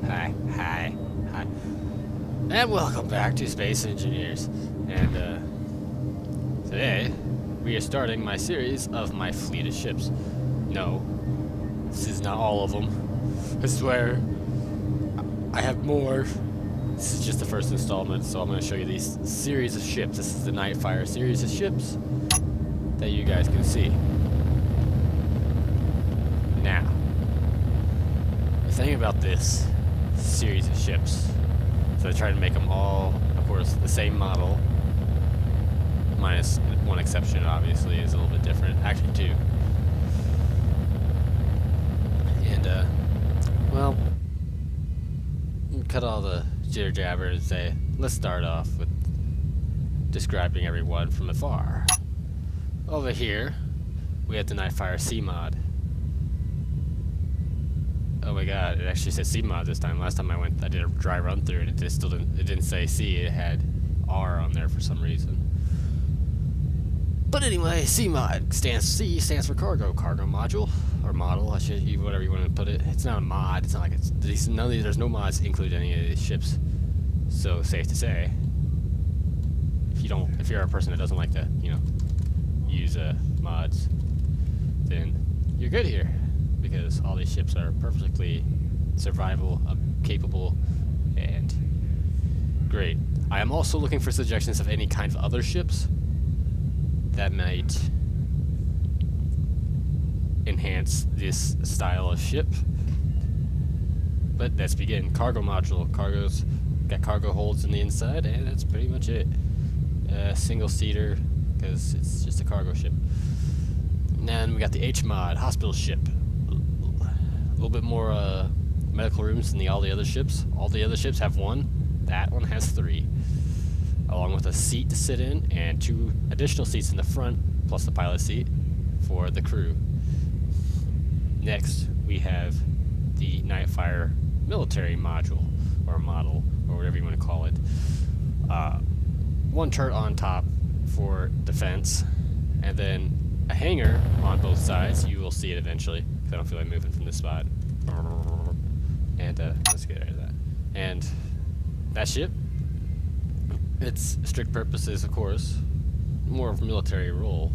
Hi. And welcome back to Space Engineers. And today we are starting my series of my fleet of ships. No, this is not all of them. This is where I have more. This is just the first installment, so I'm going to show you these series of ships. This is the NightFire series of ships that you guys can see. Now, the thing about this series of ships, so I tried to make them all, of course, the same model, minus one exception, obviously, is a little bit different. Actually, two. And, well, cut all the jitter jabber and say, let's start off with describing everyone from afar. Over here, we have the NightFire C mod. Oh my god, it actually said C mod this time. Last time I did a dry run through it, it still didn't say C, it had R on there for some reason. But anyway, C mod stands for cargo module or model. Whatever you want to put it. It's not a mod. It's not like there's no mods included in any of these ships. So safe to say, if you're a person that doesn't like to, use mods, then you're good here, because all these ships are perfectly survival capable and great. I am also looking for suggestions of any kind of other ships that might enhance this style of ship. But let's begin. Cargo module. Cargo's got cargo holds in the inside, and that's pretty much it. Single seater, because it's just a cargo ship. And then we got the H mod, hospital ship. A little bit more medical rooms than all the other ships. All the other ships have one. That one has 3. Along with a seat to sit in and 2 additional seats in the front, plus the pilot seat for the crew. Next, we have the NightFire military module, or model, or whatever you want to call it. 1 turret on top for defense, and then a hangar on both sides. You will see it eventually, because I don't feel like moving from this spot. And let's get rid of that. And that ship, its strict purposes, of course, more of a military role.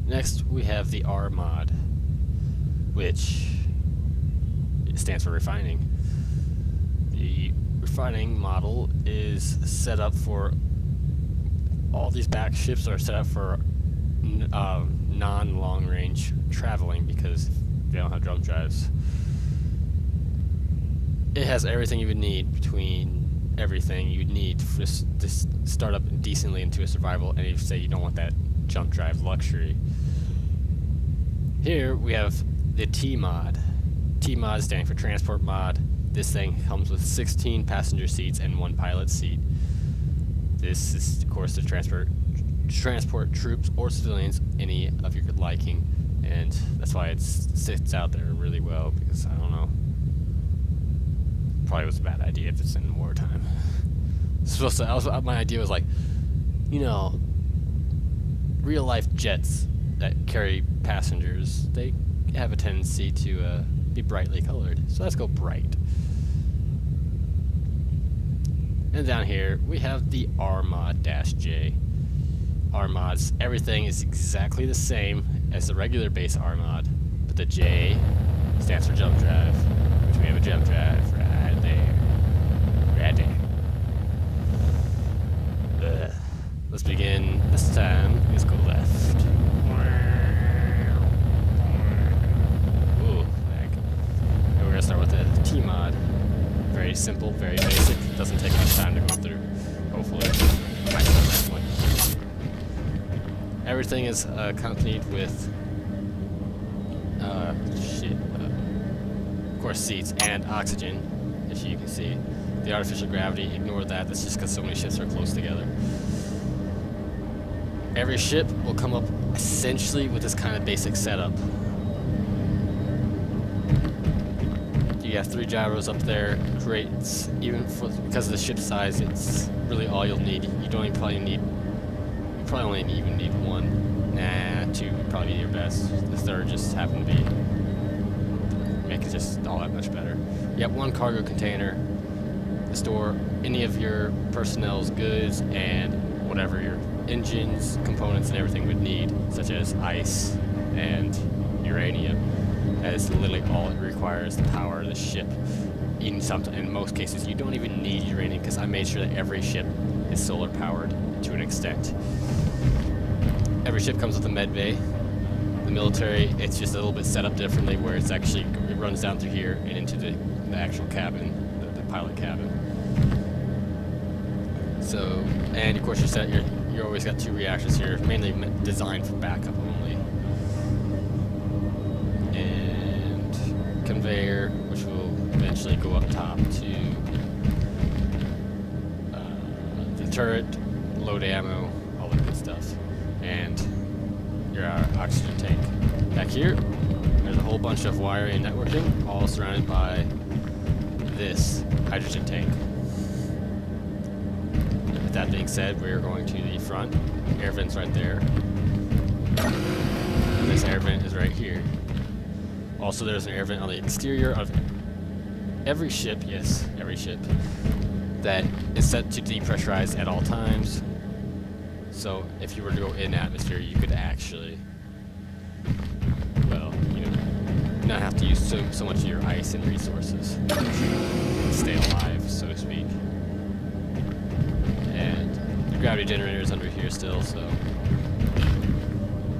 Next, we have the R mod, which stands for refining. The refining model is set up for all these back ships are set up for non-long range traveling, because they don't have jump drives. It has everything you would need everything you'd need to start up decently into a survival, and you say you don't want that jump drive luxury. Here we have the T mod. T mod standing for transport mod. This thing comes with 16 passenger seats and 1 pilot seat. This is, of course, to transport troops or civilians, any of your liking, and that's why it sits out there really well, because, I don't know, probably was a bad idea if it's in wartime. My idea was like, real life jets that carry passengers, they have a tendency to be brightly colored, so let's go bright. And down here we have the R mod-J. R mods, everything is exactly the same as the regular base R mod, but the J stands for jump drive, which we have a jump drive right there. Right there. Let's begin. This time, let's go left. Ooh, lag. And we're gonna start with the T mod. Very simple, very basic. Doesn't take much time to go through. Hopefully. Everything is accompanied with of course, seats and oxygen, if you can see. The artificial gravity, ignore that. That's just because so many ships are close together. Every ship will come up essentially with this kind of basic setup. You have 3 gyros up there. Great. Because of the ship size, it's really all you'll need. You probably only even need 1. Nah, 2 would probably be your best. The third just happen to be make it just all that much better. You have one cargo container to store any of your personnel's goods and whatever your engines, components, and everything would need, such as ice and uranium. That is literally all it requires to power the ship. In most cases, you don't even need uranium because I made sure that every ship is solar powered to an extent. Every ship comes with a med bay. The military, it's just a little bit set up differently, where it runs down through here and into the actual cabin, the pilot cabin. So, and of course you always got 2 reactors here, mainly designed for backup only. And conveyor, which will eventually go up top to the turret, load ammo, all that good stuff. And your oxygen tank. Back here, there's a whole bunch of wiring and networking, all surrounded by this hydrogen tank. With that being said, we're going to the front. Air vent's right there. And this air vent is right here. Also, there's an air vent on the exterior of every ship, yes, every ship, that is set to depressurize at all times. So if you were to go in atmosphere, you could actually, well, not have to use so much of your ice and resources. Stay alive, so to speak. And the gravity generator is under here still, so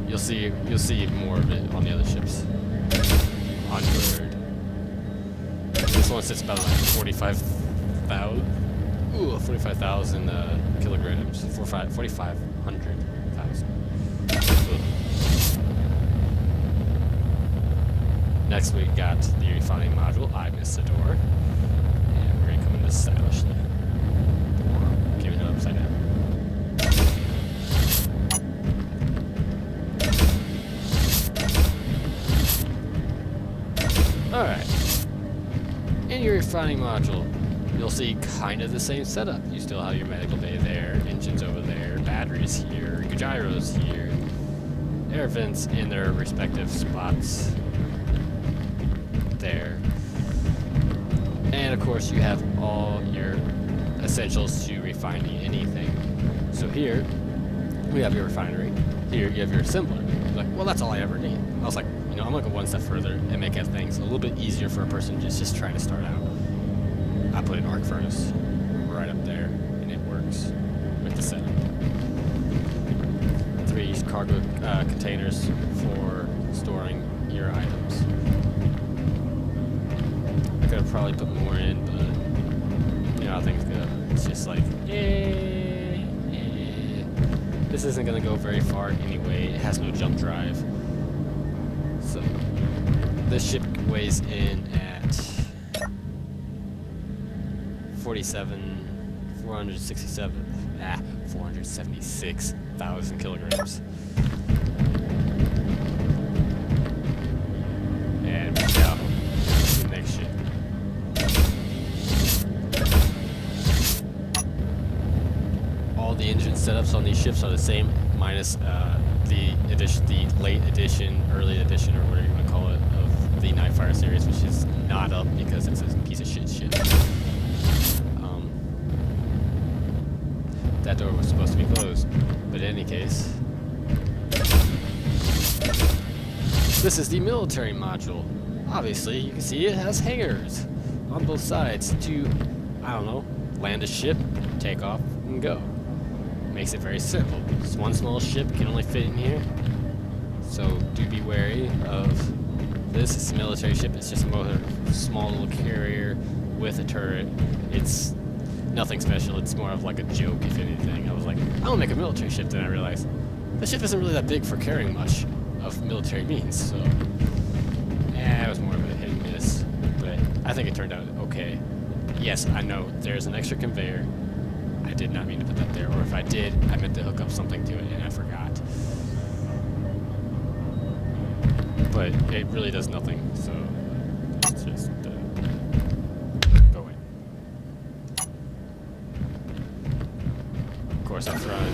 you'll see more of it on the other ships. Onward. This one sits about like 45,000 kilograms. 4,500,000. Next we got the refining module. I missed the door. And we're gonna come in this stylishly. Give it upside down. Alright. In your refining module, you'll see kind of the same setup. You still have your medical bay there, engines over there, batteries here, gyros here, air vents in their respective spots there. And of course you have all your essentials to refining anything. So here, we have your refinery. Here you have your assembler. You're like, well, that's all I ever need. I was like, I'm gonna go one step further and make things a little bit easier for a person just trying to start out. I put an arc furnace right up there, and it works with the setup. 3 cargo containers for storing your items. I could have probably put more in, but I think it's just like, this isn't gonna go very far anyway. It has no jump drive. So this ship weighs in at 476,000 kilograms. And now, the next ship. All the engine setups on these ships are the same, minus the late edition, early edition, or whatever you want to call it, of the NightFire series, which is not up because it's a piece of shit ship. That door was supposed to be closed, but in any case, this is the military module. Obviously, you can see it has hangars on both sides to, land a ship, take off, and go. Makes it very simple. This one small ship can only fit in here, so do be wary of this. It's a military ship. It's just a small little carrier with a turret. It's nothing special. It's more of like a joke, if anything. I was like, I'll make a military ship, then I realized the ship isn't really that big for carrying much of military means, so it was more of a hit and miss, but I think it turned out okay. Yes, I know there's an extra conveyor. I did not mean to put that there, or if I did, I meant to hook up something to it and I forgot. But it really does nothing, so it's just go away. Of course, up front,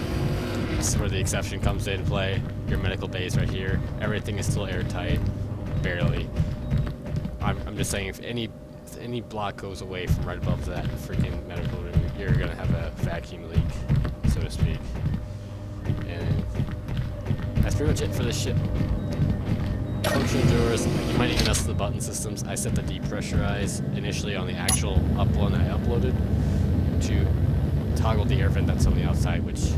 this is where the exception comes into play. Your medical bay is right here. Everything is still airtight, barely. I'm just saying, if any block goes away from right above that freaking medical room, you're gonna have a vacuum leak, so to speak. And that's pretty much it for this ship. Functional doors. You might even mess with the button systems. I set the depressurize initially on the actual one I uploaded to toggle the air vent that's on the outside, which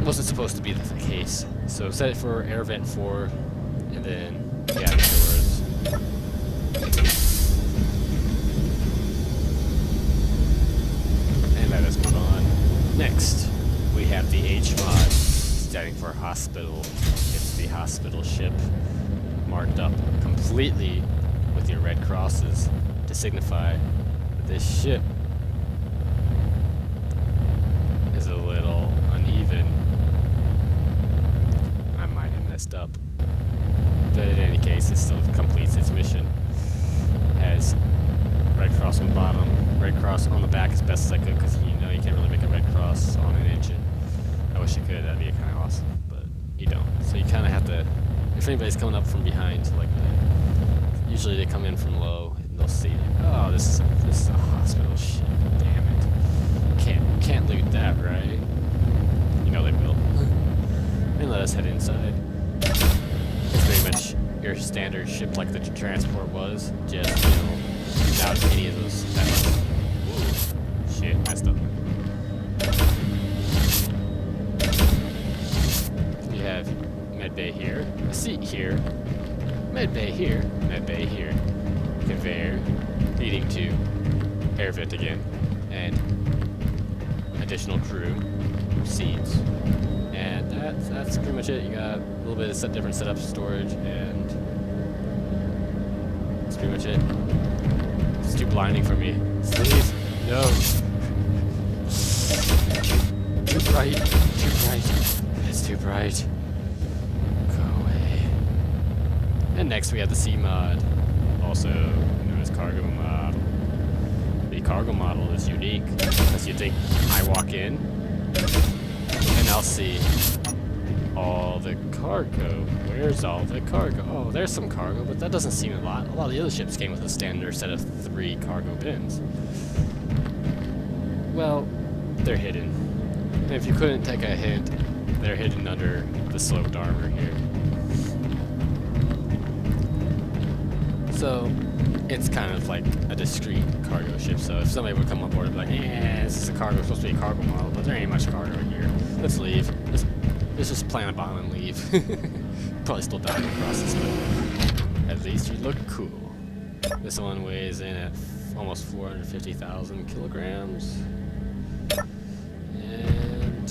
wasn't supposed to be the case. So set it for air vent 4, and then yeah, the doors. And let us move on. Next, we have the H mod, standing for hospital. It's the hospital ship, marked up completely with your red crosses to signify that this ship is a little uneven. I might have messed up. But in any case, it still completes its mission. Has red cross on the bottom, red cross on the back as best as I could, because you know you can't really make a red cross on an engine. I wish I could, that'd be kind of awesome, but you don't. So you kind of have to, if anybody's coming up from behind, like usually they come in from low, and they'll see, oh, this is a hospital ship, damn it. Can't loot that, right? You know they will. And let us head inside. It's very much your standard ship like the transport was, just, you know, without any of those. Whoa. Shit, messed up. You have medbay here, a seat here, medbay here, medbay here, conveyor leading to air vent again, and additional crew seats. And that's pretty much it. You got a little bit of different setup, storage, and that's pretty much it. It's too blinding for me. Sleeve? No. Too bright. Too bright. It's too bright. Go away. And next we have the C mod, also known as cargo model. The cargo model is unique because you think I walk in and I'll see all the cargo. Where's all the cargo? Oh, there's some cargo, but that doesn't seem a lot. A lot of the other ships came with a standard set of 3 cargo bins. Well, they're hidden. And if you couldn't take a hint, they're hidden under the sloped armor here. So, it's kind of like a discreet cargo ship. So if somebody would come on board and be like, this is a cargo, it's supposed to be a cargo model, but there ain't much cargo in here. Let's leave. Let's just plant a bomb and leave. Probably still die in the process, but at least you look cool. This one weighs in at almost 450,000 kilograms. And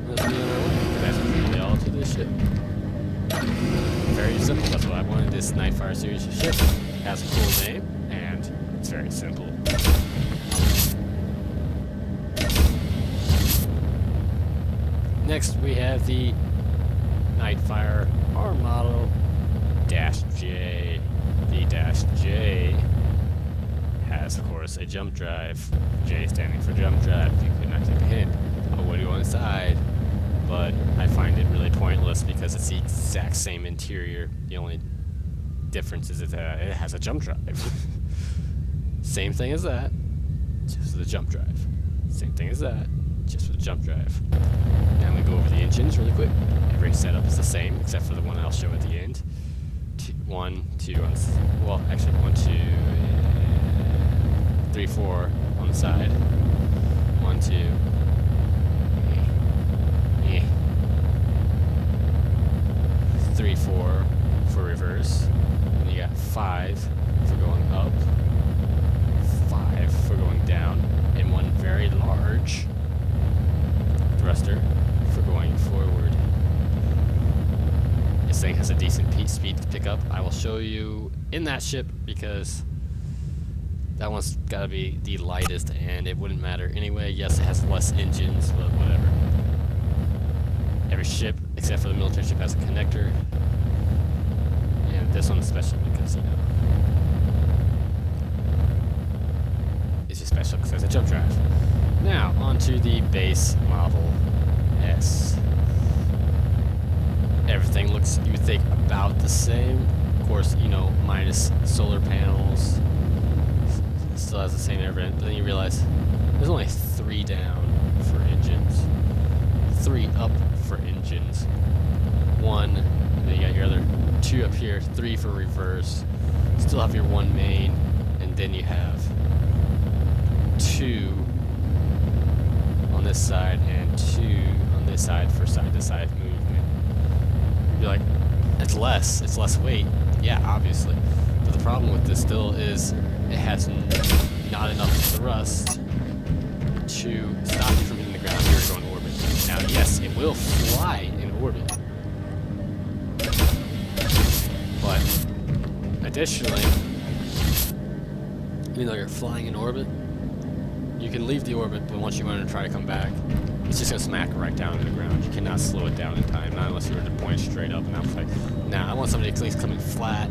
let's be on our way. That's really all to this ship. Very simple. That's what I wanted. This NightFire series of ship has a cool name, and it's very simple. Next, we have the NightFire R model -J. The -J has, of course, a jump drive. J standing for jump drive. You could not take a hint. I would go inside, but I find it really pointless because it's the exact same interior. The only difference is that it has a jump drive. Same thing as that, just with a jump drive. Same thing as that, just with a jump drive. Now we go over the engines really quick. Every setup is the same except for the one I'll show at the end. 1, 2, well, actually 1, 2, 3, 4 on the side. 1, 2. 3, 4 for reverse. And you got 5 for going up, 5 for going down, and 1 very large thruster for going forward. This thing has a decent speed pickup. I will show you in that ship because that one's gotta be the lightest and it wouldn't matter anyway. Yes, it has less engines, but whatever. Every ship, except for the military ship, has a connector. And this one's special because, you know, it's just special because there's a jump drive. Now, onto the base model S. everything looks, you would think, about the same. Of course, you know, minus solar panels. Still has the same air vent, but then you realize there's only 3 down for engines, 3 up for engines, 1, and then you got your other 2 up here, 3 for reverse. Still have your 1 main, and then you have 2 on this side and 2 on this side for side-to-side movement. You'd be like, it's less weight. Yeah, obviously. But the problem with this still is it has not enough thrust to stop you from hitting the ground here or going orbit. Now, yes, it will fly in orbit. But additionally, even though you're flying in orbit, you can leave the orbit, but once you want to try to come back, it's just going to smack right down to the ground. You cannot slow it down in time, not unless you were to point straight up. And I'm like, nah, I want somebody at least coming flat,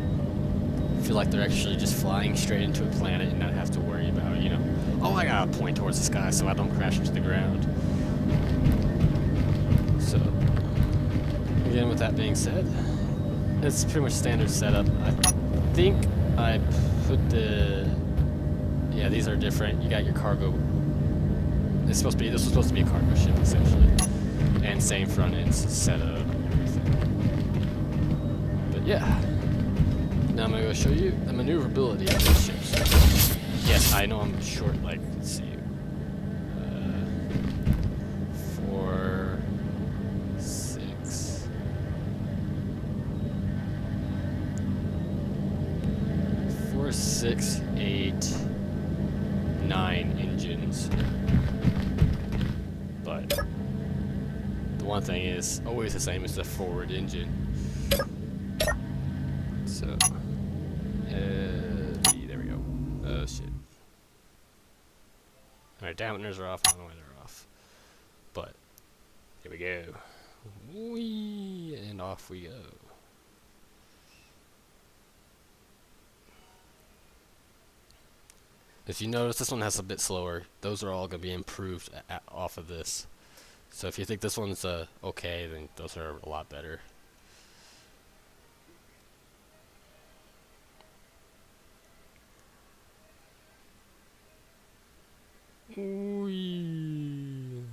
feel like they're actually just flying straight into a planet and not have to worry about, you know, oh, I gotta point towards the sky so I don't crash into the ground. So, again, with that being said, it's pretty much standard setup. I think I put yeah, these are different. You got your cargo. This was supposed to be a cargo ship essentially, and same front end setup and everything. But yeah, now I'm gonna go show you the maneuverability of these ships. Yes, I know I'm short. Like, let's see, 4, 6. 4, 6, 8, 9 engines. But the one thing is always the same as the forward engine. So, there we go. Oh shit. Alright, dampeners are off. I don't know why they're off. But, here we go. Whee! And off we go. If you notice, this one has a bit slower. Those are all going to be improved off of this. So if you think this one's okay, then those are a lot better. Whee.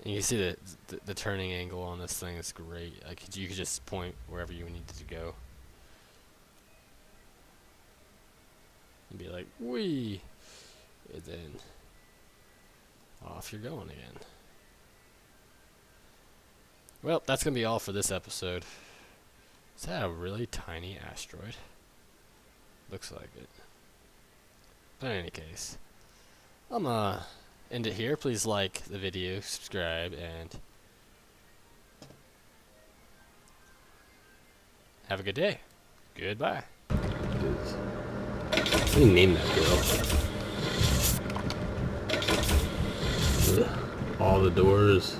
And you see the turning angle on this thing is great. Like, you could just point wherever you needed to go. And be like, whee! And then off you're going again. Well, that's going to be all for this episode. Is that a really tiny asteroid? Looks like it. But in any case, I'm gonna end it here. Please like the video, subscribe, and have a good day. Goodbye. What do you name that girl? Ugh. All the doors.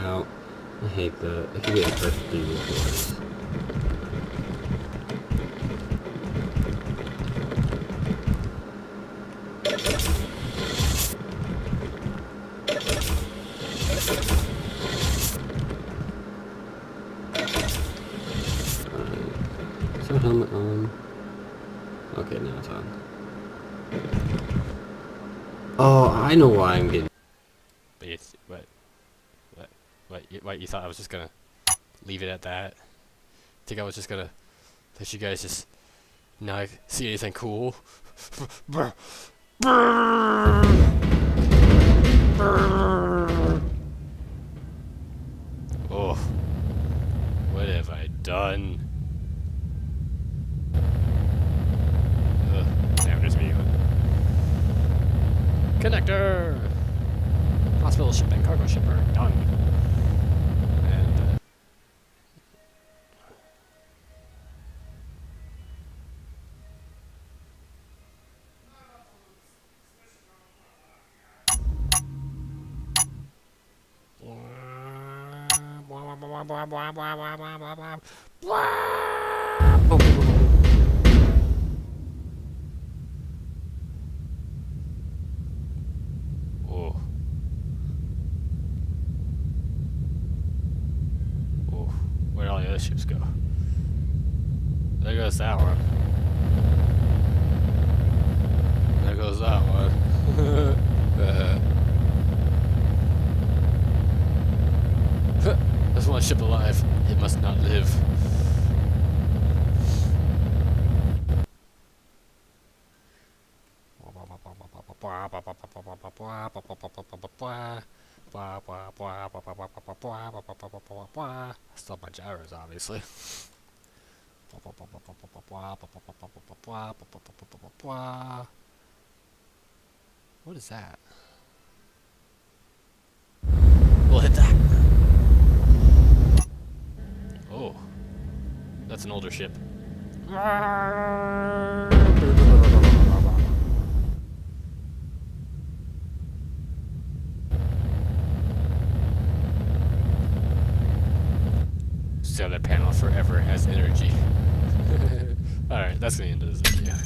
Ow. I hate that. I can get infected through these doors. Is that helmet on? Okay, now it's on. Oh, I know why I'm getting. But it's what? You thought I was just gonna leave it at that? Think I was just gonna let you guys just not see anything cool? Oh, what have I done? Damn, there's me. Connector! Hospital ship and cargo ship are done. And, other ships go? There goes that one. There goes that one. There's one ship alive. It must not live. Stop my gyros, obviously. What is that? We'll hit that. Oh, that's an older ship. Solar panel forever has energy. Alright, that's the end of this video.